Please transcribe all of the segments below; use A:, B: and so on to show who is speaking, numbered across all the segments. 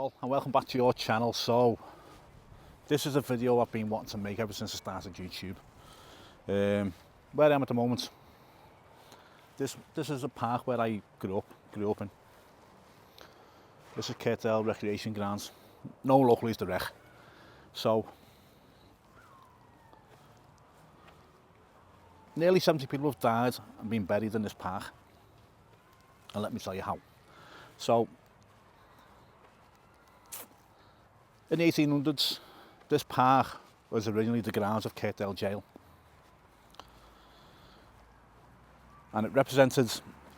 A: all, and welcome back to your channel. So this is a video I've been wanting to make ever since I started YouTube. Where I am at the moment, this is a park where I grew up in. This is Kirkdale Recreation Grounds. No locally is the rec. So nearly 70 people have died and been buried in this park, and let me tell you how. So in the 1800s, this park was originally the grounds of Kirkdale Jail, and it represented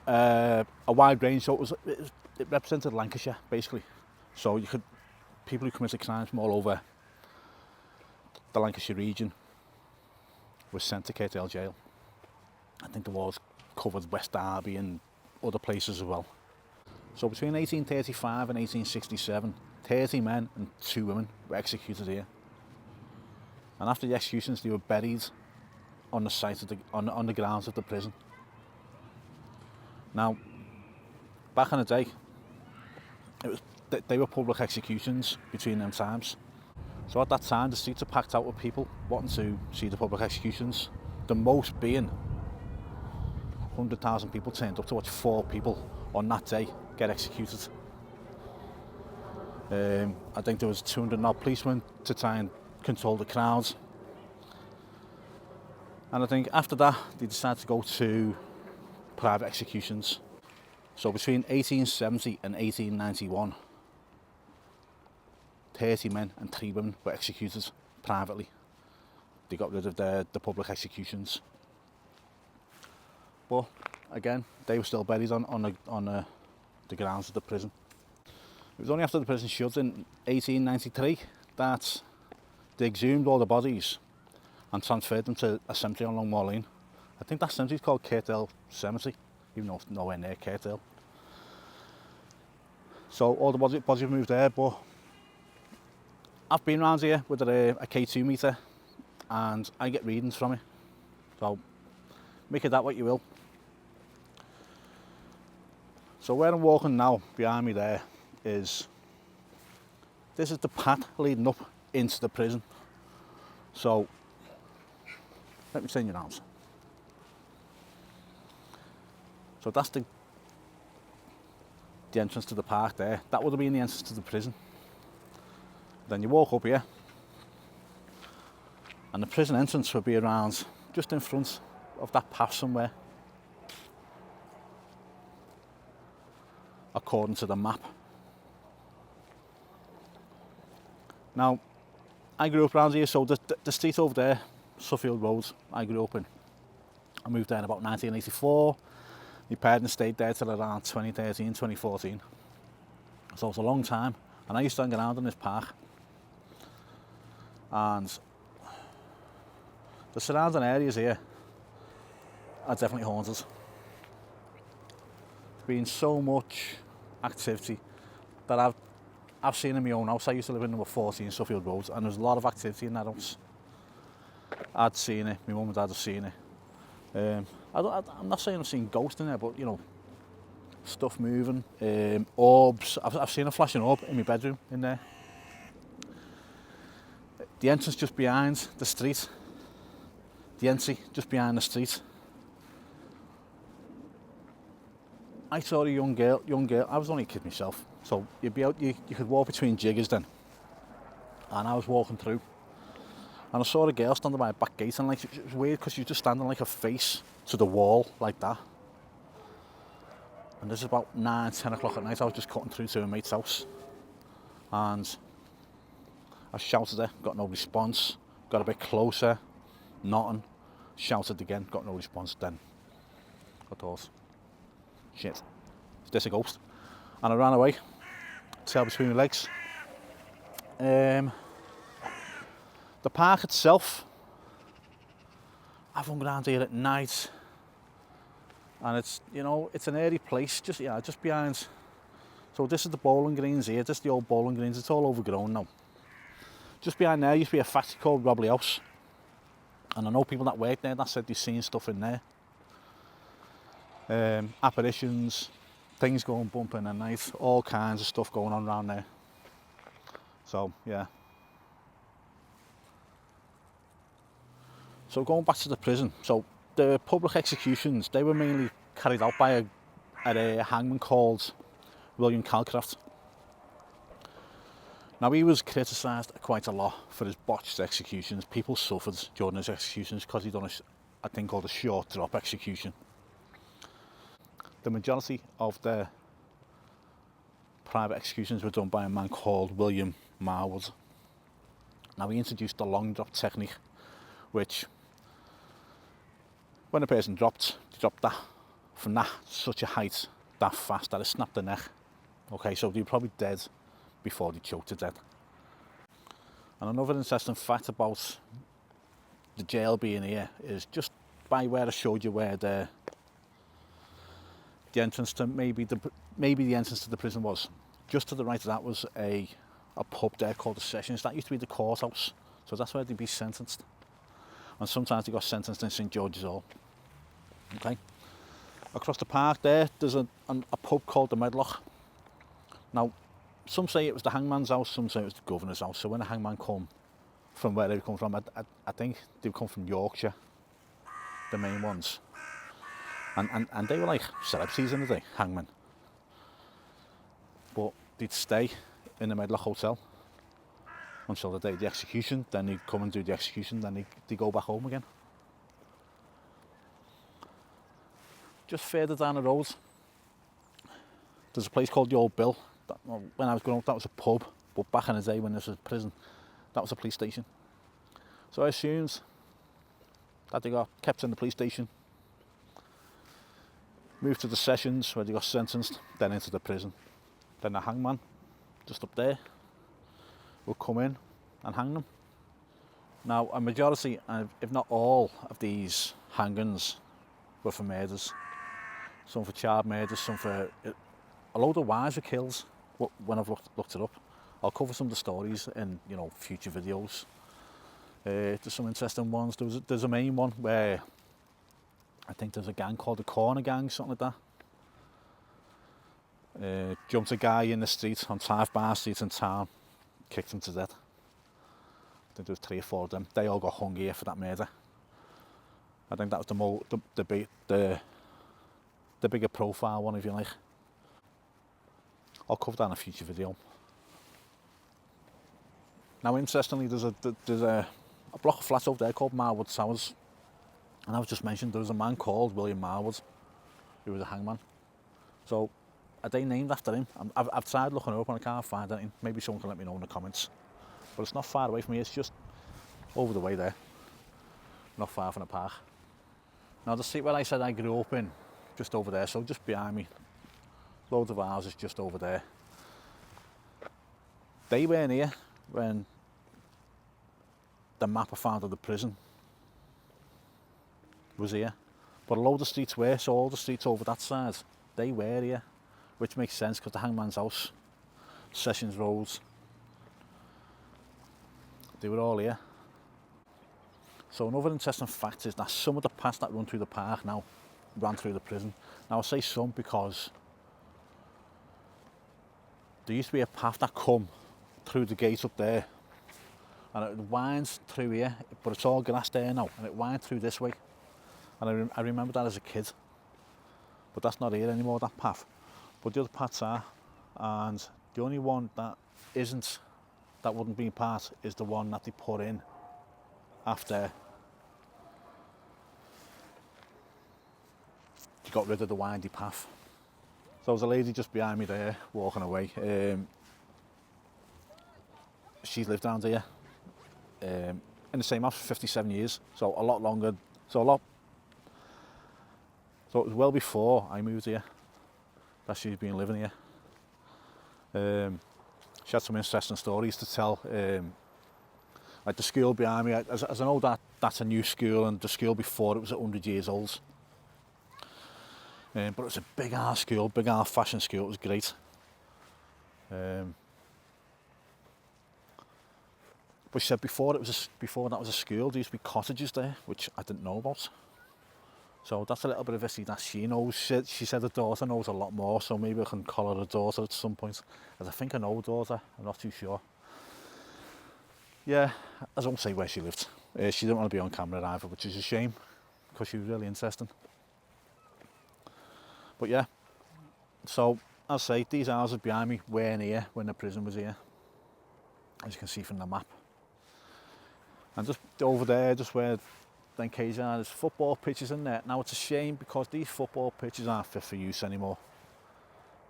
A: a wide range. So it represented Lancashire basically. So you could people who committed crimes from all over the Lancashire region were sent to Kirkdale Jail. I think the walls covered West Derby and other places as well. So between 1835 and 1867, 30 men and 2 women were executed here. And after the executions, they were buried on the site of on the grounds of the prison. Now, back in the day, they were public executions between them times. So at that time, the streets are packed out with people wanting to see the public executions. The most being 100,000 people turned up to watch 4 people on that day get executed. I think there was 200 odd policemen to try and control the crowds. And I think after that, they decided to go to private executions. So between 1870 and 1891, 30 men and 3 women were executed privately. They got rid of the public executions. But again, they were still buried on the grounds of the prison. It was only after the prison shut in 1893 that they exhumed all the bodies and transferred them to a cemetery on Longmore Lane. I think that cemetery is called Kirkdale Cemetery, even though it's nowhere near Kirkdale. So all the bodies were moved there, but I've been around here with a K2 meter and I get readings from it. So make of that what you will. So where I'm walking now, behind me there, this is the path leading up into the prison. So let me turn you around. So that's the entrance to the park there. That would have been the entrance to the prison. Then you walk up here, and the prison entrance would be around just in front of that path somewhere, according to the map. Now, I grew up around here, so the street over there, Suffield Road, I grew up in. I moved there in about 1984. My parents stayed there till around 2013, 2014. So it's a long time, and I used to hang around in this park. And the surrounding areas here are definitely haunted. There's been so much activity that I've seen in my own house. I used to live in number 14 Suffield Road, and there's a lot of activity in that house. I'd seen it, my mum and dad have seen it. I'm not saying I've seen ghosts in there, but you know, stuff moving, orbs. I've seen a flashing orb in my bedroom in there. The entrance just behind the street. The entry just behind the street. I saw a young girl. I was only a kid myself, so you'd be out. You could walk between jiggers then. And I was walking through, and I saw a girl standing by a back gate, and like it was weird because she was just standing like her face to the wall like that. And this is about 9, 10 o'clock at night. I was just cutting through to a mate's house, and I shouted her, got no response. Got a bit closer, nothing. Shouted again, got no response. Then I thought, shit, is this a ghost? And I ran away, tail between my legs. The park itself, I've hung around here at night, and it's, you know, it's an airy place, just behind. So this is the bowling greens here. This is the old bowling greens. It's all overgrown now. Just behind there used to be a factory called Robley House, and I know people that work there that said they've seen stuff in there. Apparitions, things going bumping at night, all kinds of stuff going on around there. So yeah. So going back to the prison, so the public executions, they were mainly carried out by a hangman called William Calcraft. Now he was criticised quite a lot for his botched executions. People suffered during his executions because he'd done a thing called a short drop execution. The majority of the private executions were done by a man called William Marwood. Now he introduced the long drop technique, which when a person dropped, they dropped that from that such a height, that fast, that it snapped the neck. Okay, so they were probably dead before they choked to death. And another interesting fact about the jail being here is just by where I showed you where the entrance to maybe the entrance to the prison was. Just to the right of that was a pub there called the Sessions. That used to be the courthouse, so that's where they'd be sentenced. And sometimes they got sentenced in St George's Hall. Okay. Across the park there's a pub called the Medlock. Now, some say it was the hangman's house, some say it was the governor's house. So when the hangman come from where they come from, I think they come from Yorkshire, the main ones. And they were like celebrities in the day, hangmen. But they'd stay in the Medlock Hotel until the day of the execution, then they'd come and do the execution, then they'd go back home again. Just further down the road, there's a place called the Old Bill. When I was growing up, that was a pub, but back in the day when this was a prison, that was a police station. So I assumed that they got kept in the police station, moved to the Sessions where they got sentenced, then into the prison. Then the hangman, just up there, would come in and hang them. Now, a majority, if not all, of these hangings were for murders. Some for child murders, some for a load of wives were killed. When I've looked it up, I'll cover some of the stories in future videos. There's some interesting ones. There's a main one where I think there's a gang called the Corner Gang, something like that. Jumped a guy in the street on Five Bar Street in town, kicked him to death. I think there was 3 or 4 of them. They all got hung here for that murder. I think that was the bigger profile one, if you like. I'll cover that in a future video. Now, interestingly, there's a block of flats over there called Marwood Towers, and I was just mentioned there was a man called William Marwood, who was a hangman. So, are they named after him? I've tried looking it up and I can't find anything. Maybe someone can let me know in the comments. But it's not far away from me. It's just over the way there, not far from the park. Now, the street where I said I grew up in, just over there, so just behind me. Loads of houses just over there. They weren't here when the map I found of the prison was here. But a load of streets were, so all the streets over that side, they were here. Which makes sense because the hangman's house, Sessions Roads, they were all here. So another interesting fact is that some of the paths that run through the park now ran through the prison. Now I say some because there used to be a path that come through the gate up there and it winds through here, but it's all grass there now, and it winds through this way. And I remember that as a kid, but that's not here anymore, that path. But the other paths are, and the only one that wouldn't be part is the one that they put in after they got rid of the windy path. So there's a lady just behind me there, walking away. She's lived down here in the same house for 57 years, so a lot longer. So it was well before I moved here that she's been living here. She had some interesting stories to tell. Like the school behind me, as I know that's a new school, and the school before it was 100 years old. But it was a big ass school, big ass fashion school. It was great. But she said before that was a school, there used to be cottages there, which I didn't know about. So that's a little bit of history that she knows. She said her daughter knows a lot more, so maybe I can call her a daughter at some point. As I think I know her daughter, I'm not too sure. yeah, I won't say where she lived. She didn't want to be on camera either, which is a shame, because she was really interesting. But yeah, so I'll say these houses behind me weren't here when the prison was here, as you can see from the map. And just over there, just where then cages are, there's football pitches in there. Now it's a shame because these football pitches aren't fit for use anymore.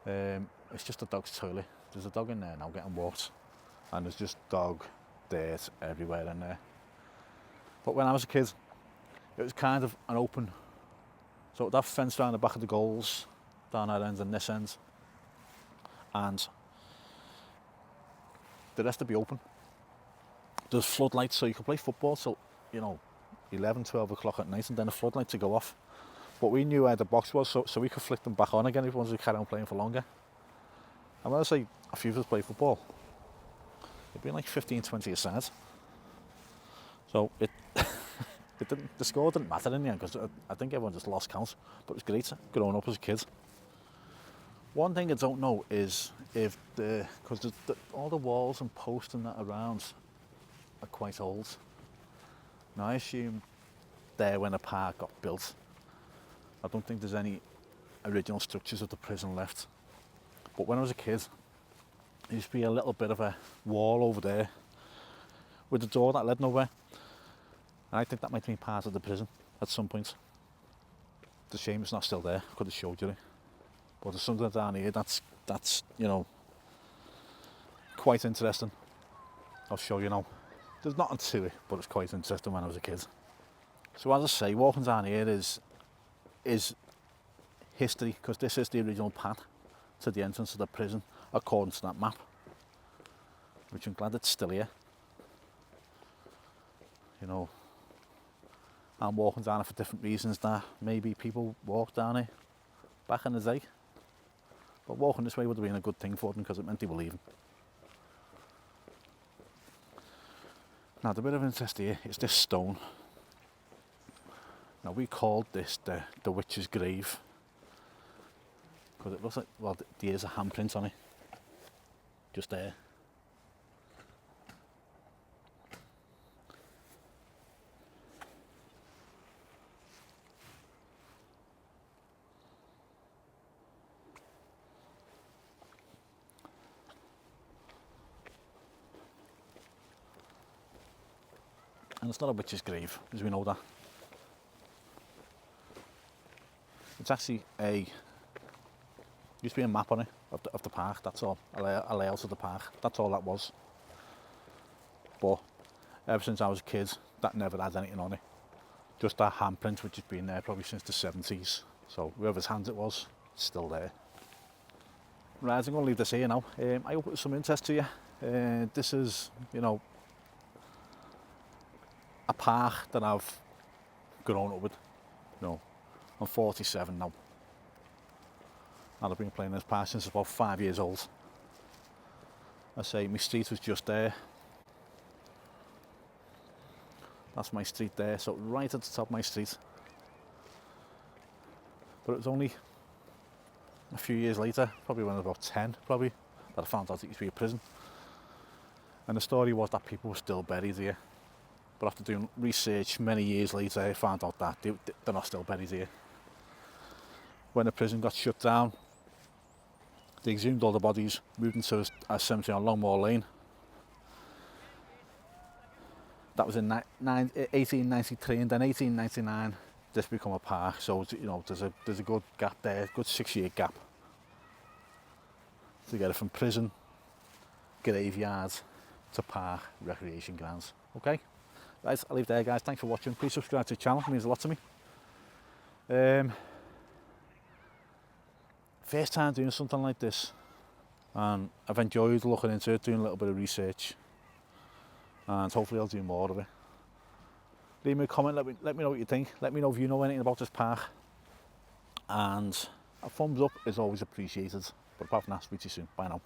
A: It's just a dog's toilet. There's a dog in there now getting walked, and there's just dog dirt everywhere in there. But when I was a kid, it was kind of an open, so that fence around the back of the goals, down that end and this end, and the rest would be open. There's floodlights, so you could play football till, 11, 12 o'clock at night, and then the floodlights would go off. But we knew where the box was, so we could flick them back on again if we wanted to carry on playing for longer. And when I say a few of us play football, it'd be like 15, 20 a side. So it didn't, the score didn't matter in the end, because I think everyone just lost count. But it was great growing up as a kid. One thing I don't know is if because all the walls and posts and that around are quite old. Now I assume there when the park got built, I don't think there's any original structures of the prison left. But when I was a kid, there used to be a little bit of a wall over there with a door that led nowhere. And I think that might have been part of the prison at some point. It's a shame it's not still there. I could have showed you it. But there's something down here that's quite interesting. I'll show you now. There's nothing to it, but it's quite interesting when I was a kid. So as I say, walking down here is history, because this is the original path to the entrance of the prison, according to that map, which I'm glad it's still here. I'm walking down it for different reasons that maybe people walked down it back in the day. But walking this way would have been a good thing for them, because it meant they were leaving. Now the bit of interest here is this stone. Now we called this the witch's grave, because it looks like, well, there's a handprint on it, just there. And it's not a witch's grave, as we know that. It's actually used to be a map on it of the park, that's all. A layout of the park, that's all that was. But ever since I was a kid, that never had anything on it. Just that handprint, which has been there probably since the 70s. So whoever's hands it was, it's still there. Right, I'm going to leave this here now. I hope it was some interest to you. This is, a park that I've grown up with. I'm 47 now. And I've been playing this park since about 5 years old. I say my street was just there. That's my street there, so right at the top of my street. But it was only a few years later, probably when I was about 10, that I found out it used to be a prison. And the story was that people were still buried here. But after doing research many years later, I found out that they're not still buried here. When the prison got shut down, they exhumed all the bodies, moved into a cemetery on Longmore Lane. That was in 1893, and then 1899, this became a park. So there's a good gap there, good 6-year gap to get it from prison, graveyard to park, recreation grounds. Okay. Right, I'll leave it there, guys. Thanks for watching. Please subscribe to the channel, it means a lot to me. First time doing something like this, and I've enjoyed looking into it, doing a little bit of research, and hopefully I'll do more of it. Leave me a comment, let me know what you think. Let me know if you know anything about this park, and a thumbs up is always appreciated. But apart from that, speak to you soon. Bye now.